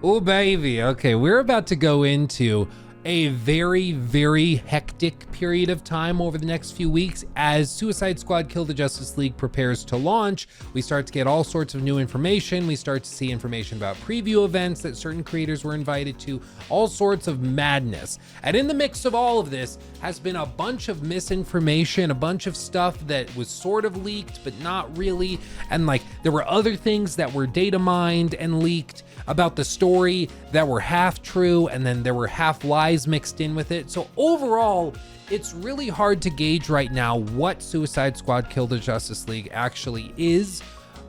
Oh baby, okay, we're about to go into a very, very hectic period of time over the next few weeks as Suicide Squad Kill the Justice League prepares to launch. We start to get all sorts of new information. We start to see information about preview events that certain creators were invited to, all sorts of madness. And in the mix of all of this has been a bunch of misinformation, a bunch of stuff that was sort of leaked, but not really. And like, there were other things that were data mined and leaked about the story that were half true, and then there were half lies mixed in with it. So overall, it's really hard to gauge right now what Suicide Squad Kill the Justice League actually is,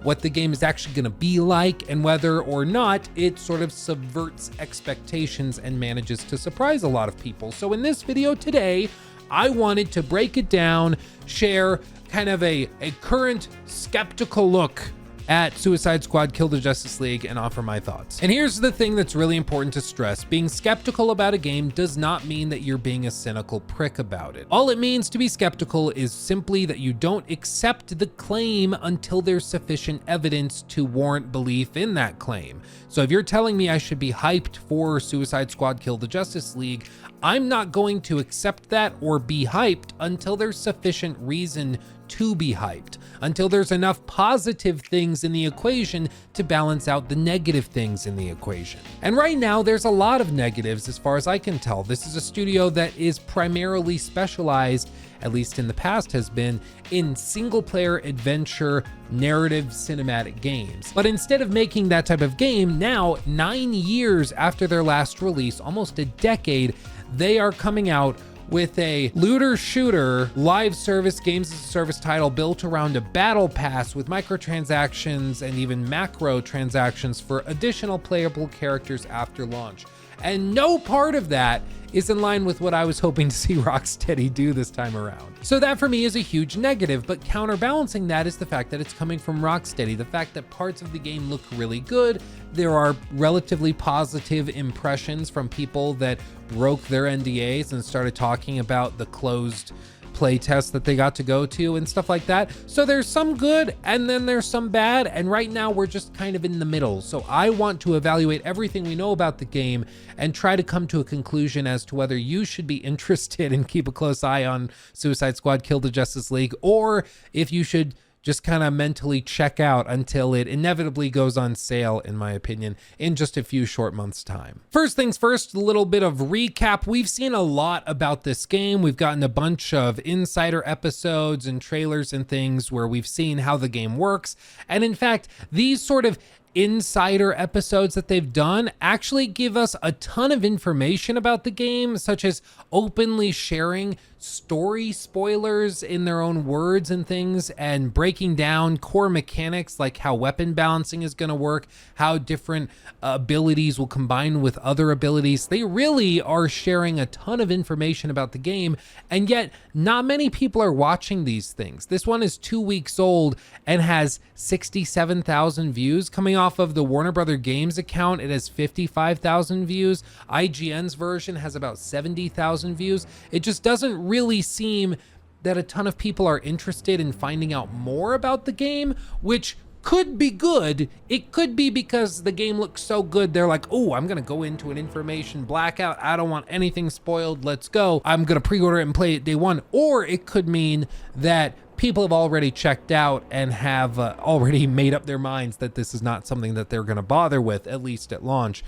what the game is actually going to be like, and whether or not it sort of subverts expectations and manages to surprise a lot of people. So in this video today, I wanted to break it down, share kind of a current skeptical look at Suicide Squad Kill the Justice League and offer my thoughts. And here's the thing that's really important to stress. Being skeptical about a game does not mean that you're being a cynical prick about it. All it means to be skeptical is simply that you don't accept the claim until there's sufficient evidence to warrant belief in that claim. So if you're telling me I should be hyped for Suicide Squad Kill the Justice League, I'm not going to accept that or be hyped until there's sufficient reason to be hyped, until there's enough positive things in the equation to balance out the negative things in the equation. And right now, there's a lot of negatives as far as I can tell. This is a studio that is primarily specialized, at least in the past has been, in single player adventure narrative cinematic games. But instead of making that type of game, now 9 years after their last release, almost a decade, they are coming out with a looter shooter live service games as a service title built around a battle pass with microtransactions and even macro transactions for additional playable characters after launch. And no part of that is in line with what I was hoping to see Rocksteady do this time around. So that for me is a huge negative, but counterbalancing that is the fact that it's coming from Rocksteady, the fact that parts of the game look really good. There are relatively positive impressions from people that broke their NDAs and started talking about the closed play test that they got to go to and stuff like that. So there's some good and then there's some bad, and right now we're just kind of in the middle. So I want to evaluate everything we know about the game and try to come to a conclusion as to whether you should be interested and keep a close eye on Suicide Squad Kill the Justice League, or if you should just kind of mentally check out until it inevitably goes on sale, in my opinion, in just a few short months' time. First things first, a little bit of recap. We've seen a lot about this game. We've gotten a bunch of insider episodes and trailers and things where we've seen how the game works. And in fact, these sort of insider episodes that they've done actually give us a ton of information about the game, such as openly sharing story spoilers in their own words and things, and breaking down core mechanics like how weapon balancing is going to work, how different abilities will combine with other abilities. They really are sharing a ton of information about the game, and yet not many people are watching these things. This one is 2 weeks old and has 67,000 views. Coming off of the Warner Brother Games account, it has 55,000 views. IGN's version has about 70,000 views. It just doesn't really seem that a ton of people are interested in finding out more about the game, which could be good. It could be because the game looks so good, they're like, oh, I'm gonna go into an information blackout. I don't want anything spoiled. Let's go. I'm gonna pre-order it and play it day one. Or it could mean that people have already checked out and have already made up their minds that this is not something that they're gonna bother with, at least at launch.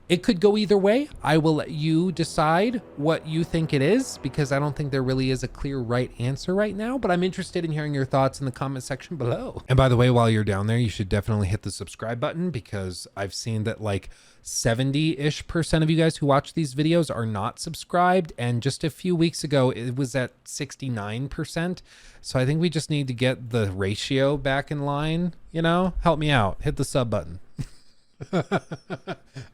It could go either way. I will let you decide what you think it is, because I don't think there really is a clear right answer right now, but I'm interested in hearing your thoughts in the comment section below. And by the way, while you're down there, you should definitely hit the subscribe button, because I've seen that like 70-ish% of you guys who watch these videos are not subscribed, and just a few weeks ago it was at 69%. So I think we just need to get the ratio back in line, you know? Help me out. Hit the sub button.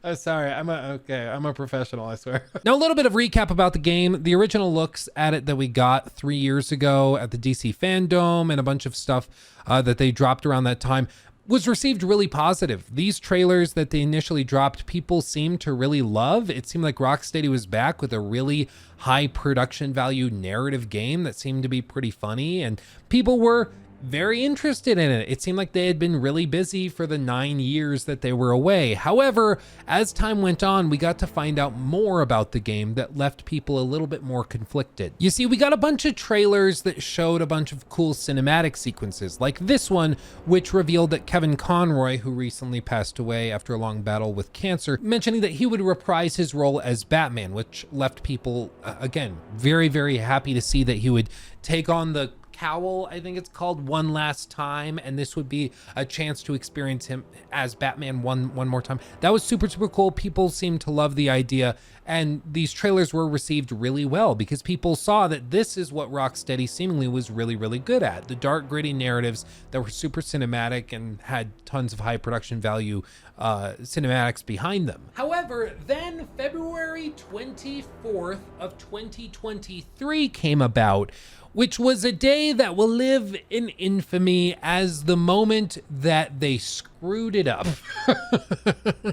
I'm sorry, I'm a professional, I swear. Now, a little bit of recap about the game. The original looks at it that we got 3 years ago at the DC Fandom and a bunch of stuff that they dropped around that time was received really positive. These trailers that they initially dropped, people seemed to really love. It seemed like Rocksteady was back with a really high production value narrative game that seemed to be pretty funny, and people were very interested in it. It seemed like they had been really busy for the 9 years that they were away. However, as time went on, we got to find out more about the game that left people a little bit more conflicted. You see, we got a bunch of trailers that showed a bunch of cool cinematic sequences, like this one, which revealed that Kevin Conroy, who recently passed away after a long battle with cancer, mentioning that he would reprise his role as Batman, which left people, again, very, very happy to see that he would take on the cowl, I think it's called, one last time, and this would be a chance to experience him as Batman one more time. That was super cool. People seemed to love the idea, and these trailers were received really well because people saw that this is what Rocksteady seemingly was really good at. The dark, gritty narratives that were super cinematic and had tons of high production value cinematics behind them. However, then February 24th of 2023 came about, which was a day that will live in infamy as the moment that they screwed it up.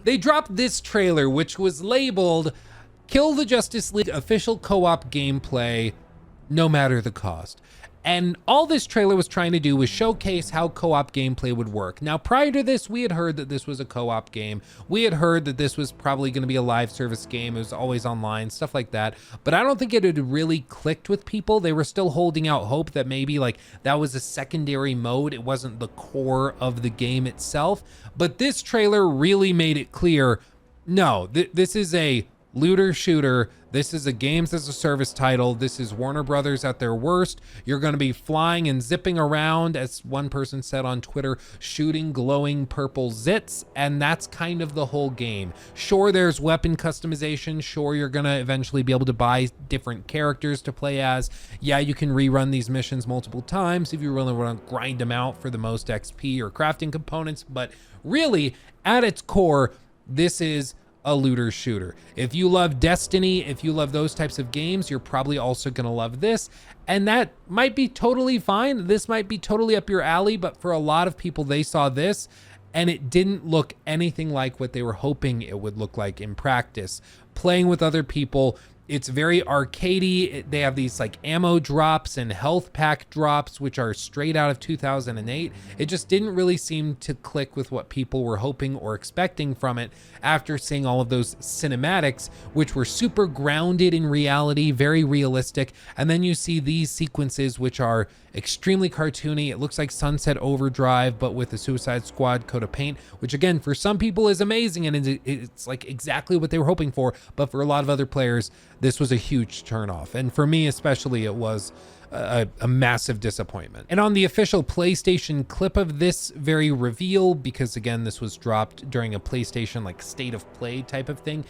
They dropped this trailer, which was labeled "Kill the Justice League official co-op gameplay, no matter the cost." And all this trailer was trying to do was showcase how co-op gameplay would work. Now, prior to this, we had heard that this was a co-op game. We had heard that this was probably going to be a live service game. It was always online, stuff like that. But I don't think it had really clicked with people. They were still holding out hope that maybe like that was a secondary mode. It wasn't the core of the game itself. But this trailer really made it clear, no, this is a looter shooter. This is a games as a service title. This is Warner Brothers at their worst. You're going to be flying and zipping around, as one person said on Twitter, shooting glowing purple zits, and that's kind of the whole game. Sure, there's weapon customization. Sure, you're going to eventually be able to buy different characters to play as. Yeah, you can rerun these missions multiple times if you really want to grind them out for the most XP or crafting components, but really, at its core, this is a looter shooter. If you love Destiny, if you love those types of games, you're probably also going to love this. And that might be totally fine. This might be totally up your alley, but for a lot of people, they saw this and it didn't look anything like what they were hoping it would look like in practice. Playing with other people, it's very arcadey. They have these like ammo drops and health pack drops, which are straight out of 2008. It just didn't really seem to click with what people were hoping or expecting from it after seeing all of those cinematics, which were super grounded in reality, very realistic. And then you see these sequences, which are extremely cartoony. It looks like Sunset Overdrive, but with a Suicide Squad coat of paint, which again, for some people is amazing and it's like exactly what they were hoping for. But for a lot of other players, this was a huge turnoff. And for me especially, it was a massive disappointment. And on the official PlayStation clip of this very reveal, because again, this was dropped during a PlayStation like state of play type of thing,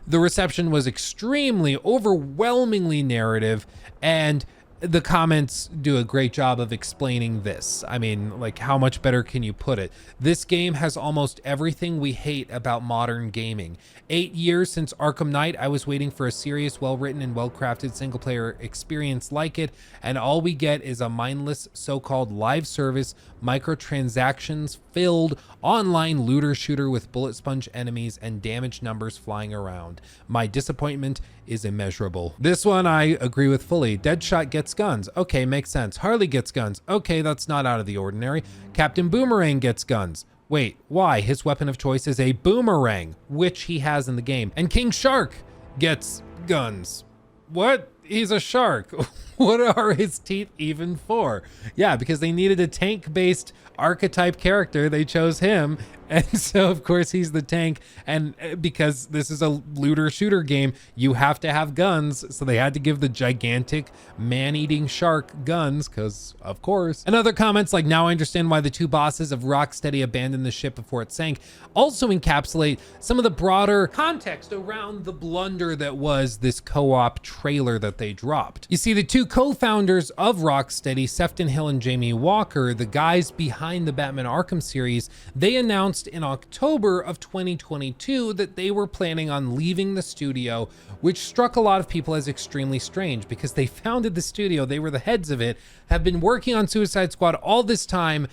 the reception was extremely, overwhelmingly narrative, and the comments do a great job of explaining this. I mean, like, how much better can you put it? This game has almost everything we hate about modern gaming. 8 years since Arkham Knight, I was waiting for a serious, well-written and well-crafted single-player experience like it, and all we get is a mindless so-called live service, microtransactions-filled online looter shooter with bullet sponge enemies and damage numbers flying around. My disappointment is immeasurable. This one I agree with fully. Deadshot gets guns. Okay, makes sense. Harley gets guns. Okay, that's not out of the ordinary. Captain Boomerang gets guns. Wait, why? His weapon of choice is a boomerang, which he has in the game. And King Shark gets guns. What? He's a shark. What are his teeth even for? Yeah, because they needed a tank-based archetype character. They chose him. And so, of course, he's the tank. And because this is a looter shooter game, you have to have guns. So they had to give the gigantic man-eating shark guns, because of course. And other comments like, now I understand why the two bosses of Rocksteady abandoned the ship before it sank, also encapsulate some of the broader context around the blunder that was this co-op trailer that they dropped. You see, the two co-founders of Rocksteady, Sefton Hill and Jamie Walker, the guys behind the Batman Arkham series, they announced in October of 2022 that they were planning on leaving the studio, which struck a lot of people as extremely strange because they founded the studio, they were the heads of it, have been working on Suicide Squad all this time,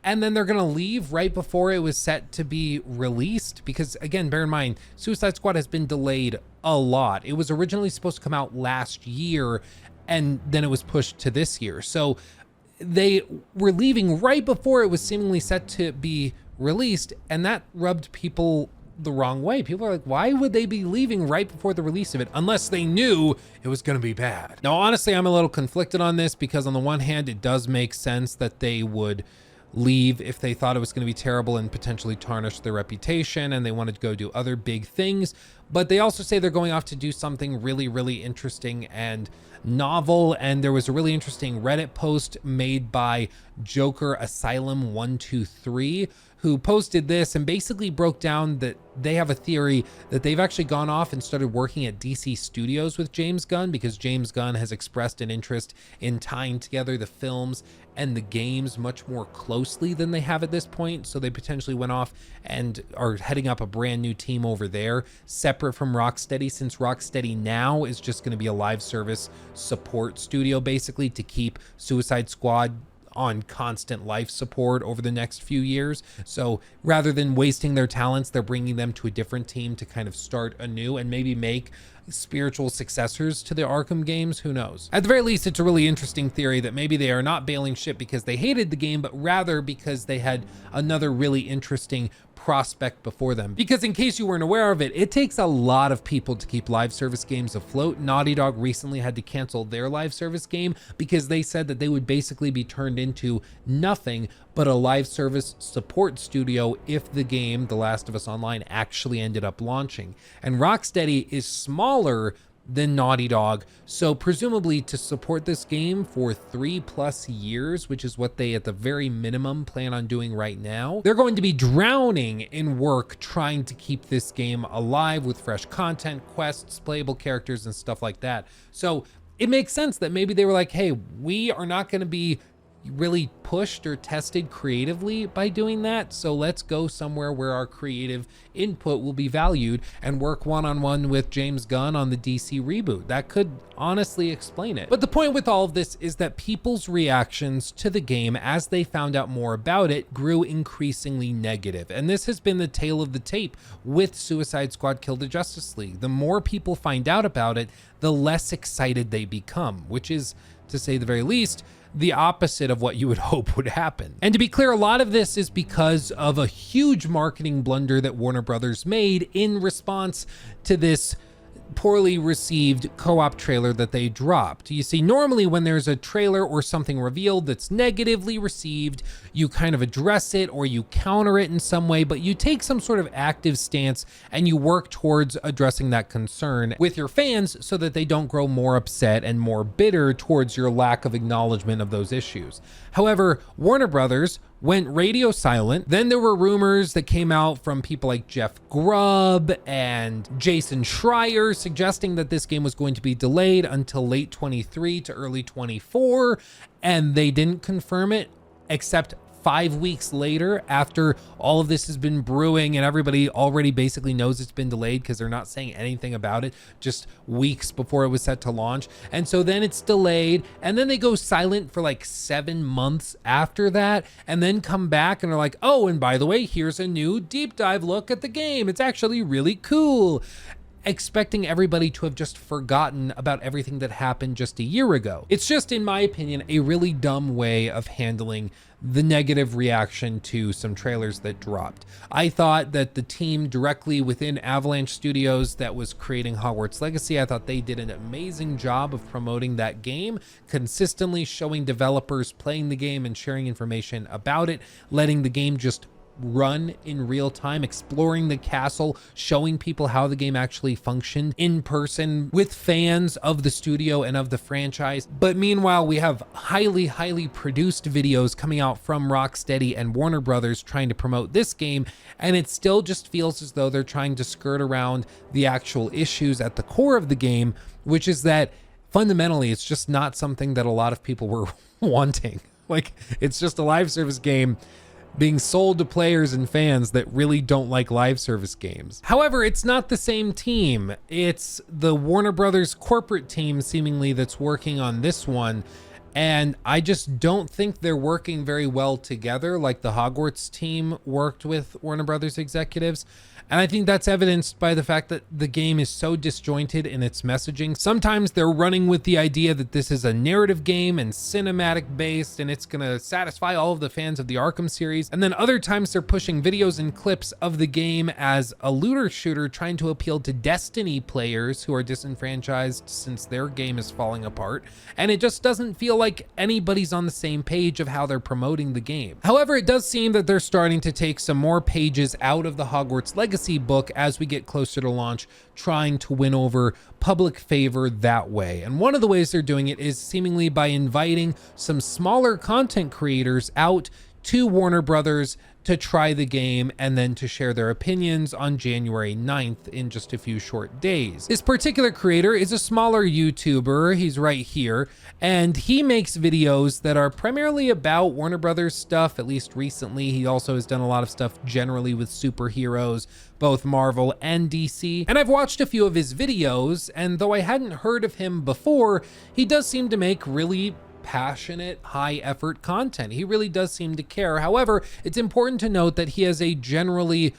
and then they're gonna leave right before it was set to be released. Because again, bear in mind, Suicide Squad has been delayed a lot. It was originally supposed to come out last year, and then it was pushed to this year. So they were leaving right before it was seemingly set to be released, and that rubbed people the wrong way. People are like, why would they be leaving right before the release of it unless they knew it was going to be bad? Now, honestly, I'm a little conflicted on this because on the one hand, it does make sense that they would leave if they thought it was going to be terrible and potentially tarnish their reputation and they wanted to go do other big things. But they also say they're going off to do something really, really interesting and novel. And there was a really interesting Reddit post made by Joker Asylum 123 who posted this and basically broke down that they have a theory that they've actually gone off and started working at DC Studios with James Gunn because James Gunn has expressed an interest in tying together the films and the games much more closely than they have at this point. So they potentially went off and are heading up a brand new team over there, separate from Rocksteady, since Rocksteady now is just going to be a live service support studio basically to keep Suicide Squad on constant life support over the next few years. So rather than wasting their talents, they're bringing them to a different team to kind of start anew and maybe make spiritual successors to the Arkham games. Who knows? At the very least, it's a really interesting theory that maybe they are not bailing ship because they hated the game, but rather because they had another really interesting prospect before them. Because in case you weren't aware of it, it takes a lot of people to keep live service games afloat. Naughty Dog recently had to cancel their live service game because they said that they would basically be turned into nothing but a live service support studio if the game, The Last of Us Online, actually ended up launching. And Rocksteady is smaller than Naughty Dog, so presumably to support this game for 3+ years, which is what they at the very minimum plan on doing right now, they're going to be drowning in work trying to keep this game alive with fresh content, quests, playable characters, and stuff like that. So it makes sense that maybe they were like, hey, we are not going to be really pushed or tested creatively by doing that, so let's go somewhere where our creative input will be valued and work one-on-one with James Gunn on the DC reboot. That could honestly explain it. But the point with all of this is that people's reactions to the game as they found out more about it grew increasingly negative, and this has been the tale of the tape with Suicide Squad Kill the Justice League. The more people find out about it, the less excited they become, which is, to say the very least, the opposite of what you would hope would happen. And to be clear, a lot of this is because of a huge marketing blunder that Warner Brothers made in response to this poorly received co-op trailer that they dropped. You see, normally when there's a trailer or something revealed that's negatively received, you kind of address it or you counter it in some way, but you take some sort of active stance and you work towards addressing that concern with your fans so that they don't grow more upset and more bitter towards your lack of acknowledgement of those issues. However, Warner Brothers went radio silent. Then there were rumors that came out from people like Jeff Grubb and Jason Schreier suggesting that this game was going to be delayed until late 23 to early 24, and they didn't confirm it except 5 weeks later, after all of this has been brewing and everybody already basically knows it's been delayed because they're not saying anything about it just weeks before it was set to launch. And so then it's delayed, and then they go silent for like 7 months after that, and then come back and are like, oh, and by the way, here's a new deep dive look at the game. It's actually really cool. Expecting everybody to have just forgotten about everything that happened just a year ago. It's just, in my opinion, a really dumb way of handling the negative reaction to some trailers that dropped. I thought that the team directly within Avalanche Studios that was creating Hogwarts Legacy, I thought they did an amazing job of promoting that game, consistently showing developers playing the game and sharing information about it, letting the game just run in real time, exploring the castle, showing people how the game actually functioned in person with fans of the studio and of the franchise. But meanwhile, we have highly produced videos coming out from Rocksteady and Warner Brothers trying to promote this game, and it still just feels as though they're trying to skirt around the actual issues at the core of the game, which is that fundamentally it's just not something that a lot of people were wanting. Like, it's just a live service game being sold to players and fans that really don't like live service games. However, it's not the same team. It's the Warner Brothers corporate team seemingly that's working on this one. And I just don't think they're working very well together like the Hogwarts team worked with Warner Brothers executives. And I think that's evidenced by the fact that the game is so disjointed in its messaging. Sometimes they're running with the idea that this is a narrative game and cinematic based and it's gonna satisfy all of the fans of the Arkham series. And then other times they're pushing videos and clips of the game as a looter shooter trying to appeal to Destiny players who are disenfranchised since their game is falling apart. And it just doesn't feel like anybody's on the same page of how they're promoting the game. However, it does seem that they're starting to take some more pages out of the Hogwarts Legacy book as we get closer to launch, trying to win over public favor that way. And one of the ways they're doing it is seemingly by inviting some smaller content creators out to Warner Brothers to try the game and then to share their opinions on January 9th in just a few short days. This particular creator is a smaller YouTuber, he's right here, and he makes videos that are primarily about Warner Brothers stuff, at least recently. He also has done a lot of stuff generally with superheroes, both Marvel and DC. And I've watched a few of his videos, and though I hadn't heard of him before, he does seem to make really passionate, high effort content. He really does seem to care. However, it's important to note that he has a generally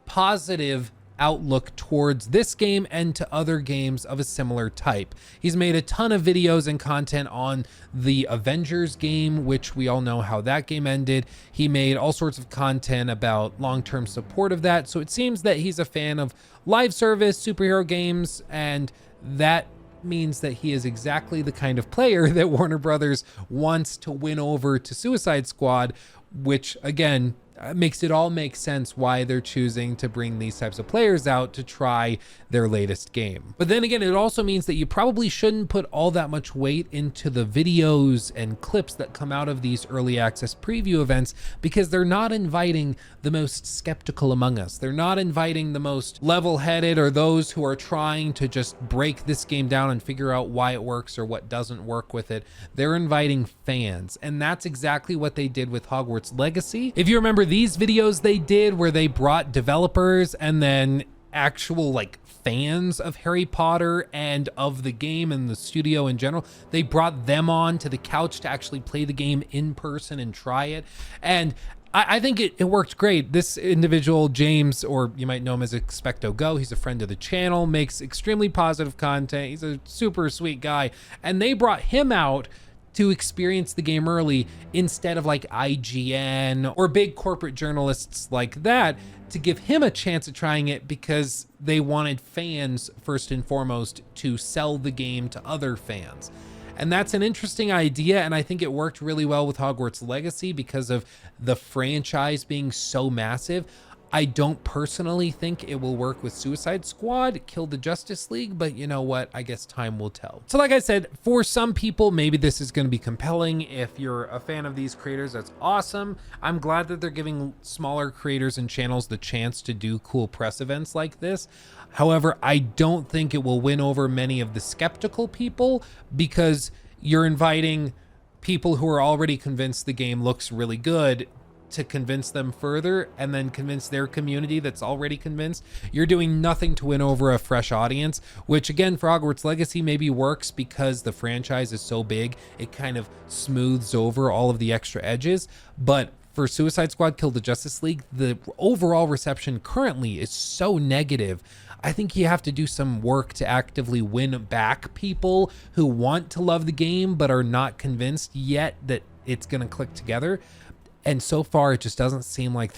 positive outlook towards this game and to other games of a similar type. He's made a ton of videos and content on the Avengers game, which we all know how that game ended. He made all sorts of content about long-term support of that. So it seems that he's a fan of live service superhero games, and that means that he is exactly the kind of player that Warner Brothers wants to win over to Suicide Squad, which again makes it all make sense why they're choosing to bring these types of players out to try their latest game. But then again, it also means that you probably shouldn't put all that much weight into the videos and clips that come out of these early access preview events, because they're not inviting the most skeptical among us. They're not inviting the most level-headed or those who are trying to just break this game down and figure out why it works or what doesn't work with it. They're inviting fans, and that's exactly what they did with Hogwarts Legacy. If you remember these videos they did where they brought developers and then actual like fans of Harry Potter and of the game and the studio in general, they brought them on to the couch to actually play the game in person and try it. And I think it worked great. This individual, James, or you might know him as Expecto Go, he's a friend of the channel, makes extremely positive content. He's a super sweet guy. And they brought him out to experience the game early instead of like IGN or big corporate journalists like that, to give him a chance at trying it because they wanted fans first and foremost to sell the game to other fans. And that's an interesting idea, and I think it worked really well with Hogwarts Legacy because of the franchise being so massive. I don't personally think it will work with Suicide Squad, Kill the Justice League, but you know what? I guess time will tell. So like I said, for some people, maybe this is going to be compelling. If you're a fan of these creators, that's awesome. I'm glad that they're giving smaller creators and channels the chance to do cool press events like this. However, I don't think it will win over many of the skeptical people, because you're inviting people who are already convinced the game looks really good to convince them further and then convince their community that's already convinced. You're doing nothing to win over a fresh audience, which again for Hogwarts Legacy maybe works because the franchise is so big, it kind of smooths over all of the extra edges. But for Suicide Squad Kill the Justice League, the overall reception currently is so negative. I think you have to do some work to actively win back people who want to love the game but are not convinced yet that it's going to click together. And so far, it just doesn't seem like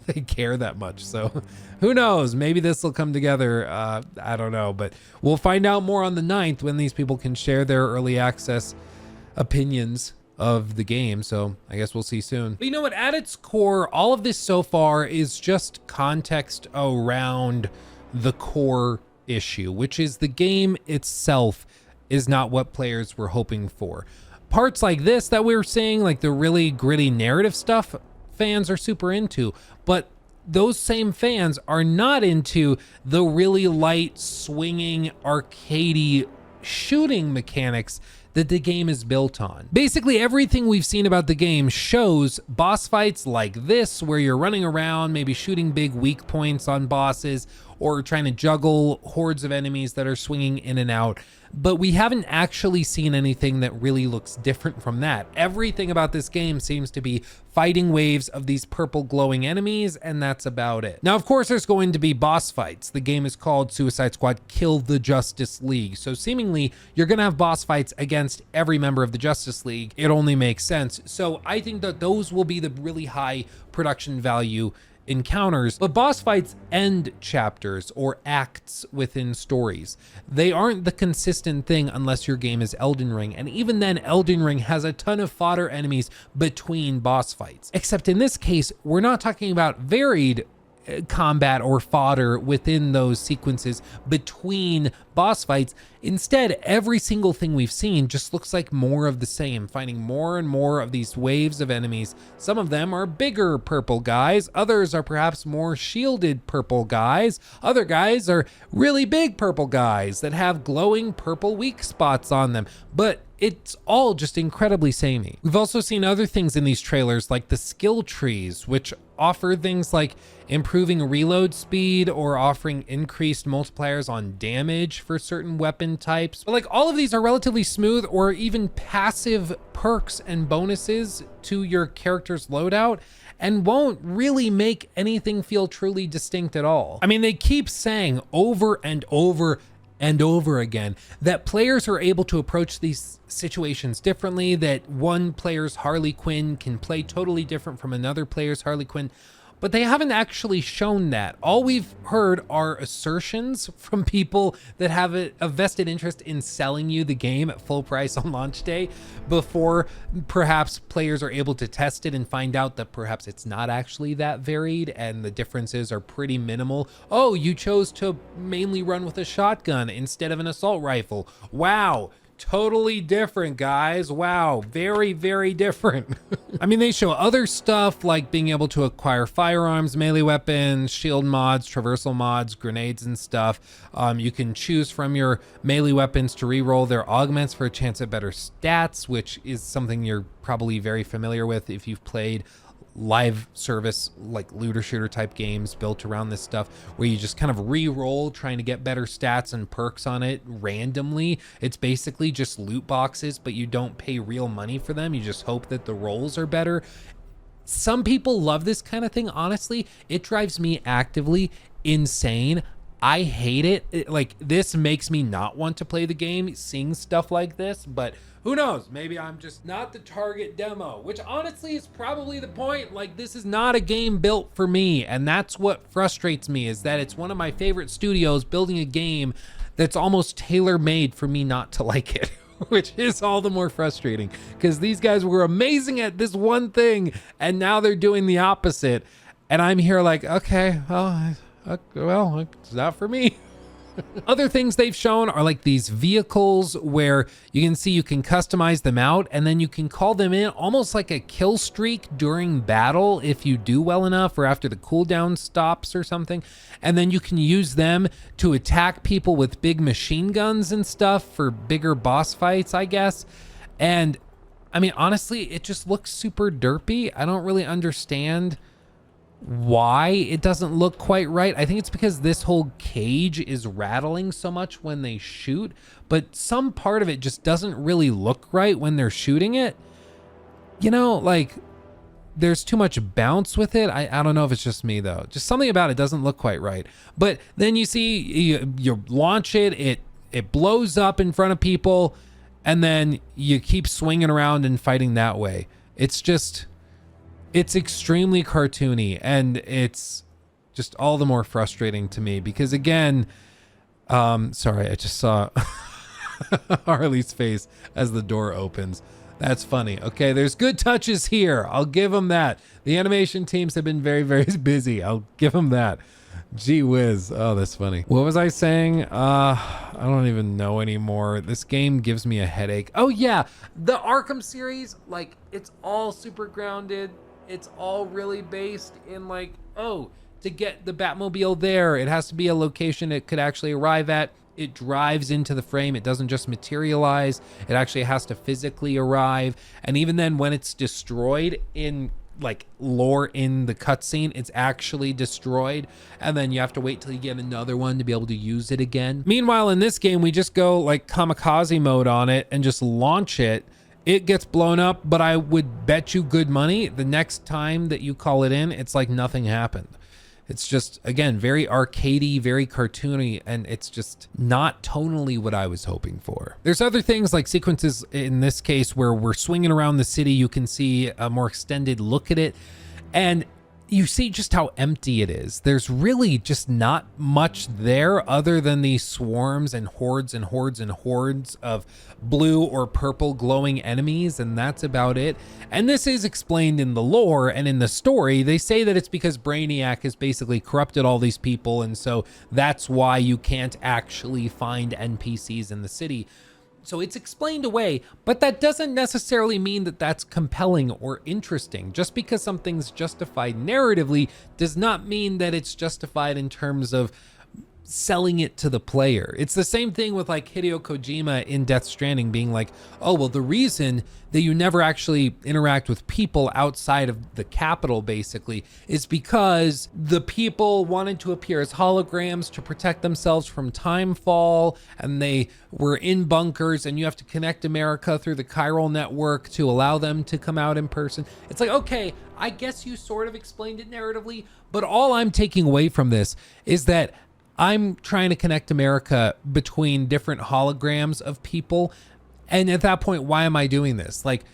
they care that much. So who knows? Maybe this will come together. I don't know. But we'll find out more on the 9th when these people can share their early access opinions of the game. So I guess we'll see soon. But you know what? At its core, all of this so far is just context around the core issue, which is the game itself is not what players were hoping for. Parts like this that we were seeing, like the really gritty narrative stuff, fans are super into, but those same fans are not into the really light, swinging, arcadey shooting mechanics that the game is built on. Basically, everything we've seen about the game shows boss fights like this, where you're running around, maybe shooting big weak points on bosses, or trying to juggle hordes of enemies that are swinging in and out. But we haven't actually seen anything that really looks different from that. Everything about this game seems to be fighting waves of these purple glowing enemies, and that's about it. Now, of course, there's going to be boss fights. The game is called Suicide Squad Kill the Justice League. So seemingly, you're gonna have boss fights against every member of the Justice League. It only makes sense. So I think that those will be the really high production value encounters. But boss fights end chapters or acts within stories. They aren't the consistent thing unless your game is Elden Ring, and even then Elden Ring has a ton of fodder enemies between boss fights. Except in this case, we're not talking about varied combat or fodder within those sequences between boss fights. Instead, every single thing we've seen just looks like more of the same, finding more and more of these waves of enemies. Some of them are bigger purple guys, others are perhaps more shielded purple guys, other guys are really big purple guys that have glowing purple weak spots on them, but it's all just incredibly samey. We've also seen other things in these trailers like the skill trees, which offer things like improving reload speed or offering increased multipliers on damage for certain weapon types. But like all of these are relatively smooth or even passive perks and bonuses to your character's loadout and won't really make anything feel truly distinct at all. I mean, they keep saying over and over and over again that players are able to approach these situations differently, that one player's Harley Quinn can play totally different from another player's Harley Quinn, but they haven't actually shown that. All we've heard are assertions from people that have a vested interest in selling you the game at full price on launch day before perhaps players are able to test it and find out that perhaps it's not actually that varied and the differences are pretty minimal. Oh, you chose to mainly run with a shotgun instead of an assault rifle. Wow. Totally different, guys. Wow, very, very different. I mean, they show other stuff like being able to acquire firearms, melee weapons, shield mods, traversal mods, grenades and stuff. You can choose from your melee weapons to reroll their augments for a chance at better stats, which is something you're probably very familiar with if you've played live service like looter shooter type games built around this stuff, where you just kind of re-roll trying to get better stats and perks on it randomly. It's basically just loot boxes, but you don't pay real money for them. You just hope that the rolls are better. Some people love this kind of thing. Honestly, it drives me actively insane. I hate it. Like, this makes me not want to play the game, seeing stuff like this, but who knows? Maybe I'm just not the target demo, which honestly is probably the point. Like, this is not a game built for me, and that's what frustrates me, is that it's one of my favorite studios building a game that's almost tailor-made for me not to like it, which is all the more frustrating, because these guys were amazing at this one thing, and now they're doing the opposite, and I'm here like, okay, well, it's not for me. Other things they've shown are like these vehicles where you can see you can customize them out, and then you can call them in almost like a kill streak during battle if you do well enough, or after the cooldown stops or something. And then you can use them to attack people with big machine guns and stuff for bigger boss fights, I guess. And I mean, honestly, it just looks super derpy. I don't really understand why it doesn't look quite right. I think it's because this whole cage is rattling so much when they shoot, but some part of it just doesn't really look right when they're shooting it. You know, like, there's too much bounce with it. I don't know if it's just me though. Just something about it doesn't look quite right. But then you see you launch it, it blows up in front of people, and then you keep swinging around and fighting that way. It's extremely cartoony, and it's just all the more frustrating to me because, again, sorry, I just saw Harley's face as the door opens. That's funny. Okay, there's good touches here. I'll give them that. The animation teams have been very, very busy. I'll give them that. Gee whiz. Oh, that's funny. What was I saying? I don't even know anymore. This game gives me a headache. Oh, yeah. The Arkham series, like, it's all super grounded. It's all really based in like, oh, to get the Batmobile there, it has to be a location it could actually arrive at. It drives into the frame. It doesn't just materialize. It actually has to physically arrive. And even then, when it's destroyed in like lore in the cutscene. It's actually destroyed, and then you have to wait till you get another one to be able to use it again. Meanwhile, in this game, we just go like kamikaze mode on it and just launch it. It gets blown up, but I would bet you good money the next time that you call it in, it's like nothing happened. It's just, again, very arcadey, very cartoony, and it's just not tonally what I was hoping for. There's other things like sequences in this case where we're swinging around the city. You can see a more extended look at it, and you see just how empty it is. There's really just not much there other than these swarms and hordes and hordes and hordes of blue or purple glowing enemies, and that's about it. And this is explained in the lore and in the story. They say that it's because Brainiac has basically corrupted all these people, and so that's why you can't actually find NPCs in the city. So it's explained away, but that doesn't necessarily mean that that's compelling or interesting. Just because something's justified narratively does not mean that it's justified in terms of selling it to the player. It's the same thing with like Hideo Kojima in Death Stranding being like, oh, well, the reason that you never actually interact with people outside of the capital basically is because the people wanted to appear as holograms to protect themselves from timefall, and they were in bunkers, and you have to connect America through the chiral network to allow them to come out in person. It's like, okay, I guess you sort of explained it narratively, but all I'm taking away from this is that I'm trying to connect America between different holograms of people. And at that point, why am I doing this? Like,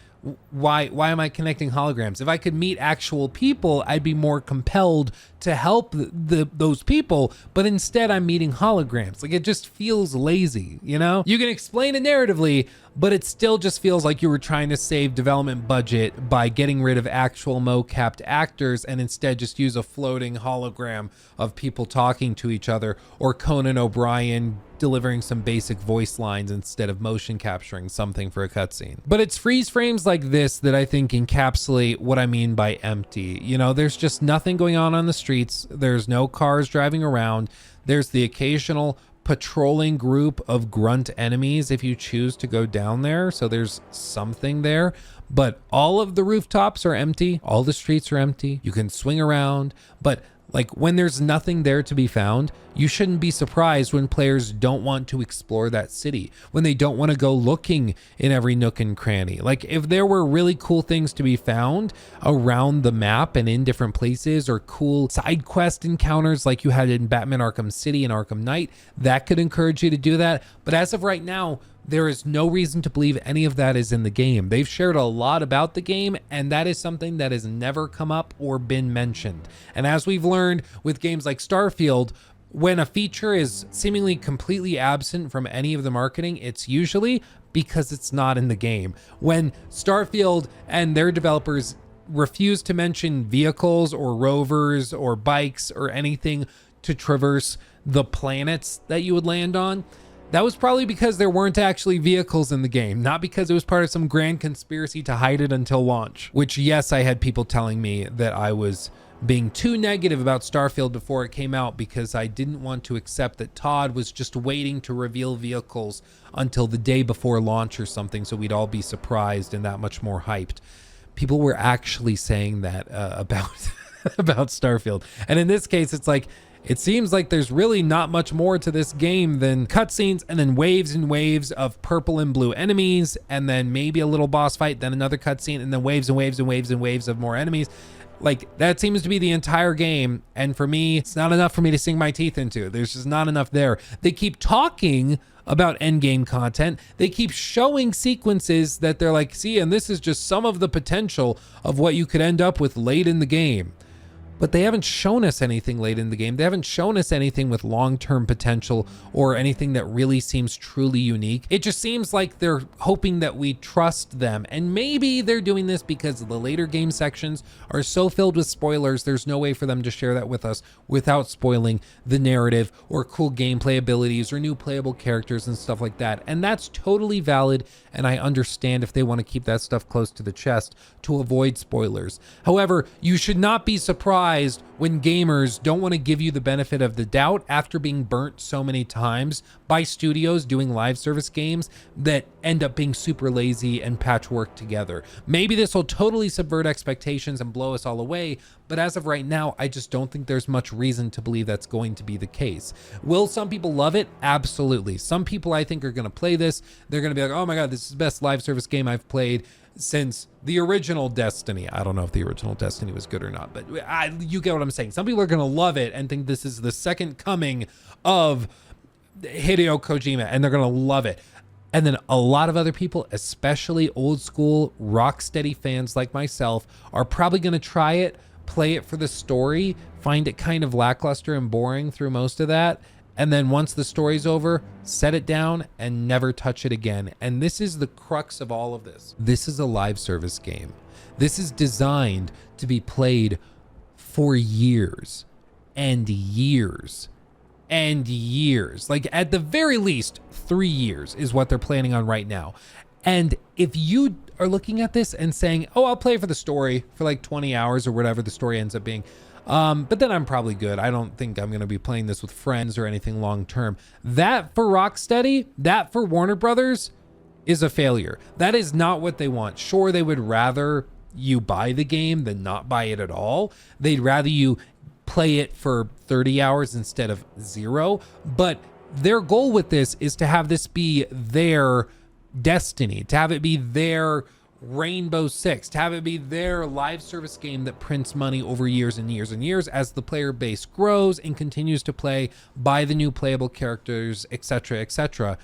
why am I connecting holograms? If I could meet actual people, I'd be more compelled to help those people, but instead I'm meeting holograms. Like, it just feels lazy, you know? You can explain it narratively, but it still just feels like you were trying to save development budget by getting rid of actual mo-capped actors and instead just use a floating hologram of people talking to each other, or Conan O'Brien delivering some basic voice lines instead of motion capturing something for a cutscene. But it's freeze frames like this that I think encapsulate what I mean by empty. You know, there's just nothing going on the streets. There's no cars driving around. There's the occasional patrolling group of grunt enemies if you choose to go down there. So there's something there, but all of the rooftops are empty. All the streets are empty. You can swing around, but like when there's nothing there to be found, you shouldn't be surprised when players don't want to explore that city, when they don't want to go looking in every nook and cranny. Like if there were really cool things to be found around the map and in different places, or cool side quest encounters like you had in Batman Arkham City and Arkham Knight, that could encourage you to do that. But as of right now, there is no reason to believe any of that is in the game. They've shared a lot about the game, and that is something that has never come up or been mentioned. And as we've learned with games like Starfield, when a feature is seemingly completely absent from any of the marketing, it's usually because it's not in the game. When Starfield and their developers refuse to mention vehicles or rovers or bikes or anything to traverse the planets that you would land on, that was probably because there weren't actually vehicles in the game, not because it was part of some grand conspiracy to hide it until launch. Which, yes, I had people telling me that I was being too negative about Starfield before it came out because I didn't want to accept that Todd was just waiting to reveal vehicles until the day before launch or something, so we'd all be surprised and that much more hyped. People were actually saying that about Starfield. And in this case, it's like, it seems like there's really not much more to this game than cutscenes and then waves and waves of purple and blue enemies, and then maybe a little boss fight, then another cutscene, and then waves and waves and waves and waves of more enemies. Like, that seems to be the entire game, and for me, it's not enough for me to sink my teeth into. There's just not enough there. They keep talking about endgame content. They keep showing sequences that they're like, see, and this is just some of the potential of what you could end up with late in the game. But they haven't shown us anything late in the game. They haven't shown us anything with long-term potential or anything that really seems truly unique. It just seems like they're hoping that we trust them. And maybe they're doing this because the later game sections are so filled with spoilers, there's no way for them to share that with us without spoiling the narrative or cool gameplay abilities or new playable characters and stuff like that. And that's totally valid, and I understand if they want to keep that stuff close to the chest to avoid spoilers. However, you should not be surprised surprised when gamers don't want to give you the benefit of the doubt after being burnt so many times by studios doing live service games that end up being super lazy and patchwork together. Maybe this will totally subvert expectations and blow us all away, but as of right now, I just don't think there's much reason to believe that's going to be the case. Will some people love it? Absolutely. Some people I think are going to play this. They're going to be like, oh my God, this is the best live service game I've played since the original Destiny. I don't know if the original Destiny was good or not, but you get what I'm saying. Some people are going to love it and think this is the second coming of Hideo Kojima, and they're going to love it. And then a lot of other people, especially old school Rocksteady fans like myself, are probably going to try it, play it for the story, find it kind of lackluster and boring through most of that, and then once the story's over, set it down and never touch it again. And this is the crux of all of this. This is a live service game. This is designed to be played for years and years and years. Like at the very least, 3 years is what they're planning on right now. And if you are looking at this and saying, oh, I'll play for the story for like 20 hours or whatever the story ends up being, but then I'm probably good. I don't think I'm going to be playing this with friends or anything long term. That for Rocksteady, that for Warner Brothers is a failure. That is not what they want. Sure, they would rather you buy the game than not buy it at all. They'd rather you play it for 30 hours instead of 0. But their goal with this is to have this be their Destiny, to have it be their Rainbow Six, to have it be their live service game that prints money over years and years and years as the player base grows and continues to play, buy the new playable characters, etc., etc.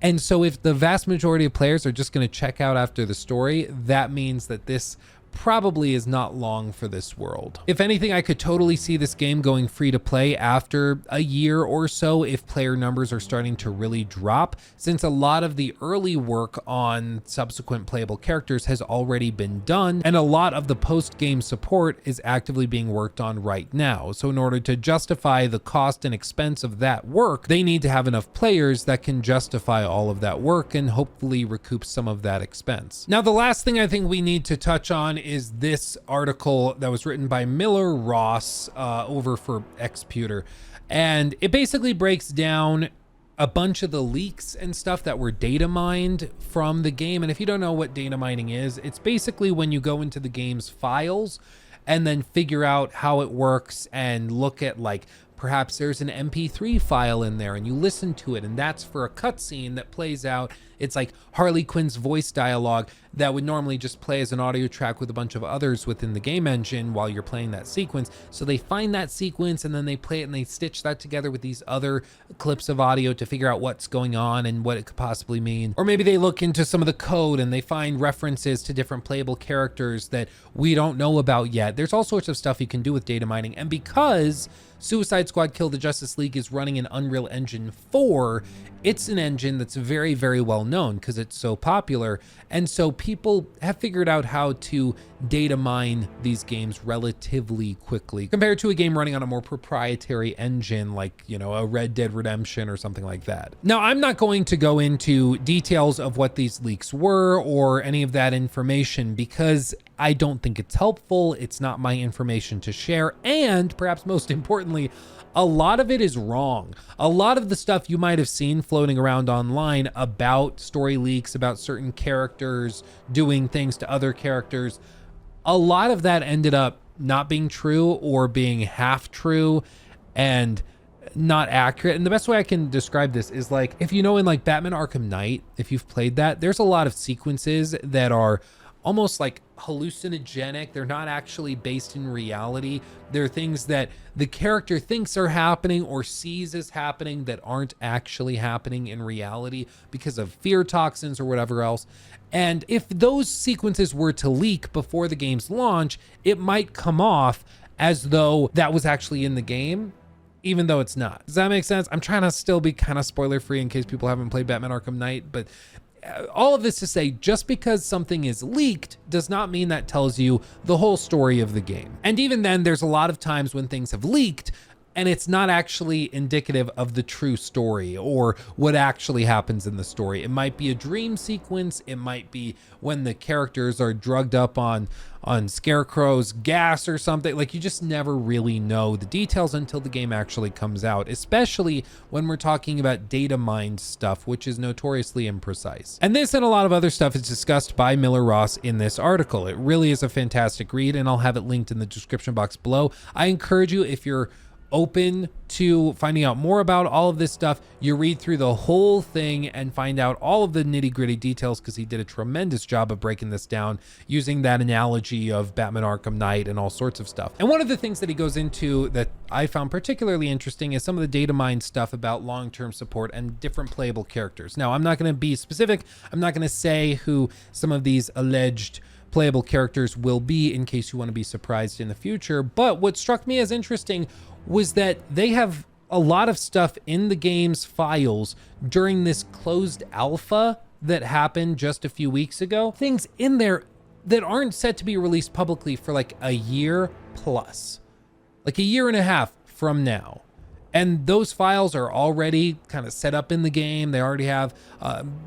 And so if the vast majority of players are just going to check out after the story, that means that this probably is not long for this world. If anything, I could totally see this game going free to play after a year or so if player numbers are starting to really drop, since a lot of the early work on subsequent playable characters has already been done, and a lot of the post-game support is actively being worked on right now. So in order to justify the cost and expense of that work, they need to have enough players that can justify all of that work and hopefully recoup some of that expense. Now, the last thing I think we need to touch on is this article that was written by Miller Ross over for Xputer. And it basically breaks down a bunch of the leaks and stuff that were data mined from the game. And if you don't know what data mining is, it's basically when you go into the game's files and then figure out how it works and look at, like, perhaps there's an MP3 file in there and you listen to it, and that's for a cutscene that plays out. It's like Harley Quinn's voice dialogue that would normally just play as an audio track with a bunch of others within the game engine while you're playing that sequence. So they find that sequence and then they play it and they stitch that together with these other clips of audio to figure out what's going on and what it could possibly mean. Or maybe they look into some of the code and they find references to different playable characters that we don't know about yet. There's all sorts of stuff you can do with data mining. And because Suicide Squad Kill the Justice League is running in Unreal Engine 4, it's an engine that's very, very well known because it's so popular. And so people have figured out how to data mine these games relatively quickly compared to a game running on a more proprietary engine like, you know, a Red Dead Redemption or something like that. Now, I'm not going to go into details of what these leaks were or any of that information because I don't think it's helpful. It's not my information to share. And perhaps most importantly, a lot of it is wrong. A lot of the stuff you might have seen floating around online about story leaks, about certain characters doing things to other characters, a lot of that ended up not being true or being half true and not accurate. And the best way I can describe this is, like, if you know in like Batman Arkham Knight, if you've played that, there's a lot of sequences that are almost like hallucinogenic. They're not actually based in reality. They're things that the character thinks are happening or sees as happening that aren't actually happening in reality because of fear toxins or whatever else. And if those sequences were to leak before the game's launch, it might come off as though that was actually in the game, even though it's not. Does that make sense? I'm trying to still be kind of spoiler free in case people haven't played Batman Arkham Knight, but all of this to say, just because something is leaked does not mean that tells you the whole story of the game. And even then, there's a lot of times when things have leaked and it's not actually indicative of the true story or what actually happens in the story. It might be a dream sequence. It might be when the characters are drugged up on Scarecrow's gas or something. Like, you just never really know the details until the game actually comes out, especially when we're talking about data mined stuff, which is notoriously imprecise. And this and a lot of other stuff is discussed by Miller Ross in this article. It really is a fantastic read, and I'll have it linked in the description box below. I encourage you, if you're open to finding out more about all of this stuff, you read through the whole thing and find out all of the nitty-gritty details, because he did a tremendous job of breaking this down using that analogy of Batman Arkham Knight and all sorts of stuff. And one of the things that he goes into that I found particularly interesting is some of the data mine stuff about long-term support and different playable characters. Now, I'm not going to be specific. I'm not going to say who some of these alleged playable characters will be in case you want to be surprised in the future. But what struck me as interesting was that they have a lot of stuff in the game's files during this closed alpha that happened just a few weeks ago. Things in there that aren't set to be released publicly for like a year plus, like a year and a half from now. And those files are already kind of set up in the game. They already have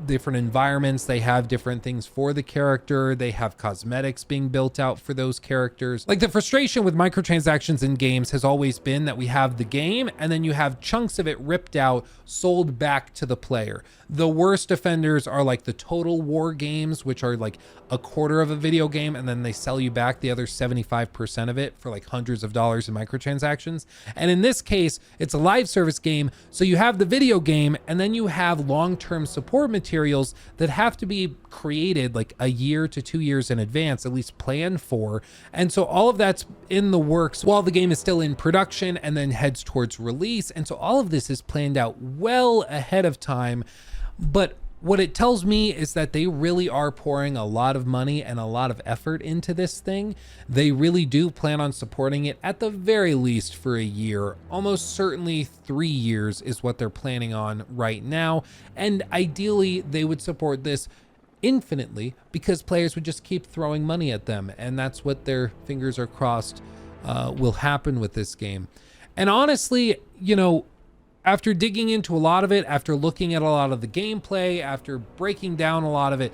different environments. They have different things for the character. They have cosmetics being built out for those characters. Like, the frustration with microtransactions in games has always been that we have the game and then you have chunks of it ripped out, sold back to the player. The worst offenders are like the Total War games, which are like a quarter of a video game, and then they sell you back the other 75% of it for like hundreds of dollars in microtransactions. And in this case, it's a live service game, so you have the video game and then you have long-term support materials that have to be created like a year to 2 years in advance, at least planned for. And so all of that's in the works while the game is still in production and then heads towards release. And so all of this is planned out well ahead of time. But what it tells me is that they really are pouring a lot of money and a lot of effort into this thing. They really do plan on supporting it at the very least for a year. Almost certainly 3 years is what they're planning on right now. And ideally, they would support this infinitely, because players would just keep throwing money at them. And that's what their fingers are crossed will happen with this game. And honestly, you know, after digging into a lot of it, after looking at a lot of the gameplay, after breaking down a lot of it,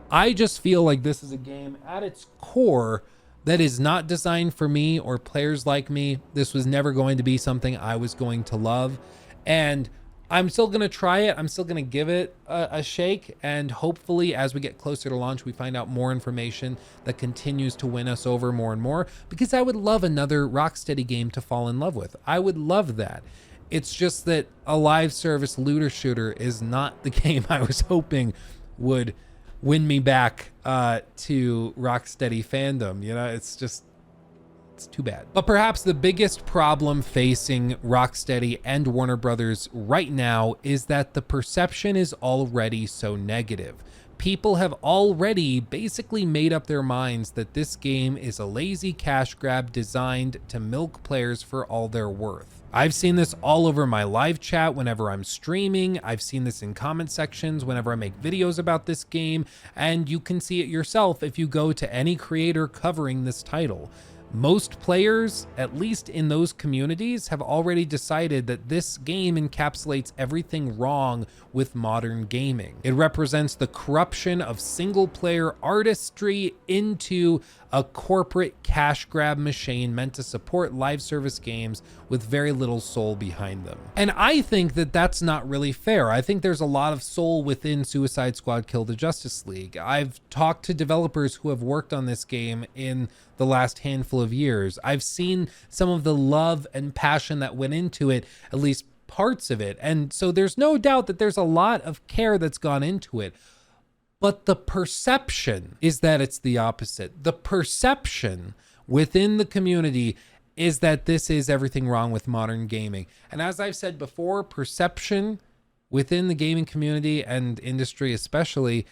I just feel like this is a game at its core that is not designed for me or players like me. This was never going to be something I was going to love. And I'm still going to try it. I'm still going to give it a shake. And hopefully, as we get closer to launch, we find out more information that continues to win us over more and more, because I would love another Rocksteady game to fall in love with. I would love that. It's just that a live service looter shooter is not the game I was hoping would win me back to Rocksteady fandom. You know, it's too bad. But perhaps the biggest problem facing Rocksteady and Warner Brothers right now is that the perception is already so negative. People have already basically made up their minds that this game is a lazy cash grab designed to milk players for all they're worth. I've seen this all over my live chat whenever I'm streaming. I've seen this in comment sections whenever I make videos about this game, and you can see it yourself if you go to any creator covering this title. Most players, at least in those communities, have already decided that this game encapsulates everything wrong with modern gaming. It represents the corruption of single-player artistry into a corporate cash grab machine meant to support live service games with very little soul behind them. And I think that that's not really fair. I think there's a lot of soul within Suicide Squad Kill the Justice League. I've talked to developers who have worked on this game in the last handful of years. I've seen some of the love and passion that went into it, at least parts of it. And so there's no doubt that there's a lot of care that's gone into it. But the perception is that it's the opposite. The perception within the community is that this is everything wrong with modern gaming. And as I've said before, perception within the gaming community and industry especially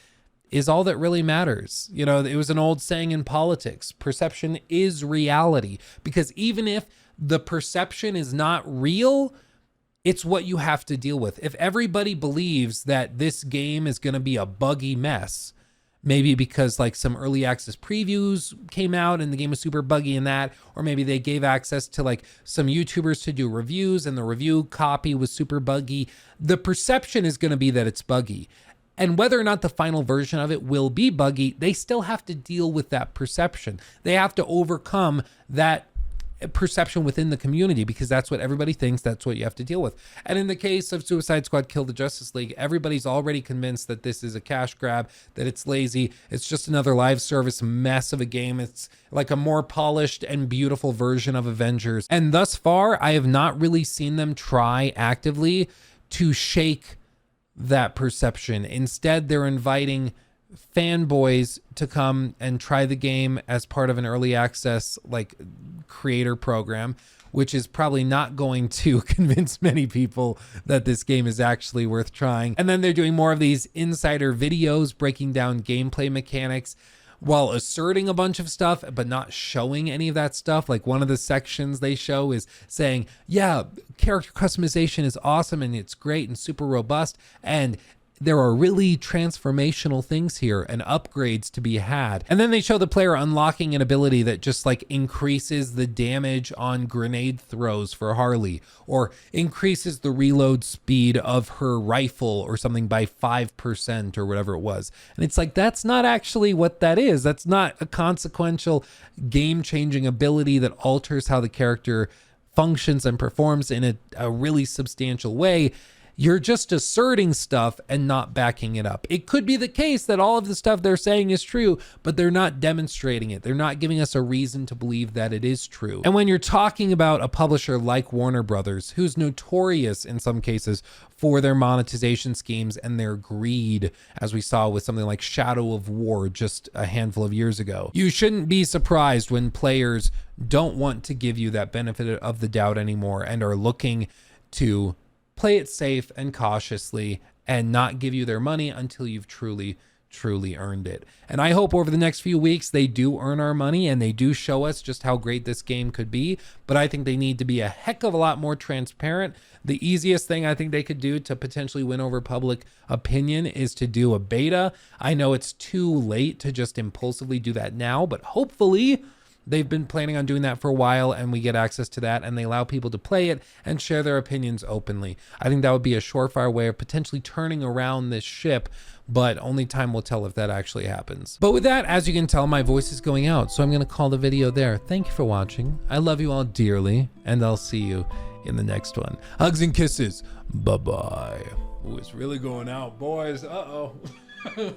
is all that really matters. You know, it was an old saying in politics, perception is reality, because even if the perception is not real, it's what you have to deal with. If everybody believes that this game is going to be a buggy mess, maybe because like some early access previews came out and the game was super buggy in that, or maybe they gave access to like some YouTubers to do reviews and the review copy was super buggy. The perception is going to be that it's buggy. And whether or not the final version of it will be buggy, they still have to deal with that perception. They have to overcome that perception within the community, because that's what everybody thinks, that's what you have to deal with. And in the case of Suicide Squad Kill the Justice League, everybody's already convinced that this is a cash grab, that it's lazy, it's just another live service mess of a game. It's like a more polished and beautiful version of Avengers. And thus far, I have not really seen them try actively to shake that perception. Instead, they're inviting fanboys to come and try the game as part of an early access like creator program, which is probably not going to convince many people that this game is actually worth trying. And then they're doing more of these insider videos breaking down gameplay mechanics while asserting a bunch of stuff, but not showing any of that stuff. Like one of the sections they show is saying, yeah, character customization is awesome and it's great and super robust, and there are really transformational things here and upgrades to be had. And then they show the player unlocking an ability that just like increases the damage on grenade throws for Harley, or increases the reload speed of her rifle or something by 5% or whatever it was. And it's like, that's not actually what that is. That's not a consequential game-changing ability that alters how the character functions and performs in a really substantial way. You're just asserting stuff and not backing it up. It could be the case that all of the stuff they're saying is true, but they're not demonstrating it. They're not giving us a reason to believe that it is true. And when you're talking about a publisher like Warner Brothers, who's notorious in some cases for their monetization schemes and their greed, as we saw with something like Shadow of War just a handful of years ago, you shouldn't be surprised when players don't want to give you that benefit of the doubt anymore and are looking to play it safe and cautiously and not give you their money until you've truly earned it. And I hope over the next few weeks they do earn our money and they do show us just how great this game could be. But I think they need to be a heck of a lot more transparent. The easiest thing I think they could do to potentially win over public opinion is to do a beta. I know it's too late to just impulsively do that now, but hopefully they've been planning on doing that for a while and we get access to that and they allow people to play it and share their opinions openly. I think that would be a surefire way of potentially turning around this ship, but only time will tell if that actually happens. But with that, as you can tell, my voice is going out, so I'm going to call the video there. Thank you for watching. I love you all dearly, and I'll see you in the next one. Hugs and kisses. Bye-bye. Ooh, it's really going out, boys. Uh-oh.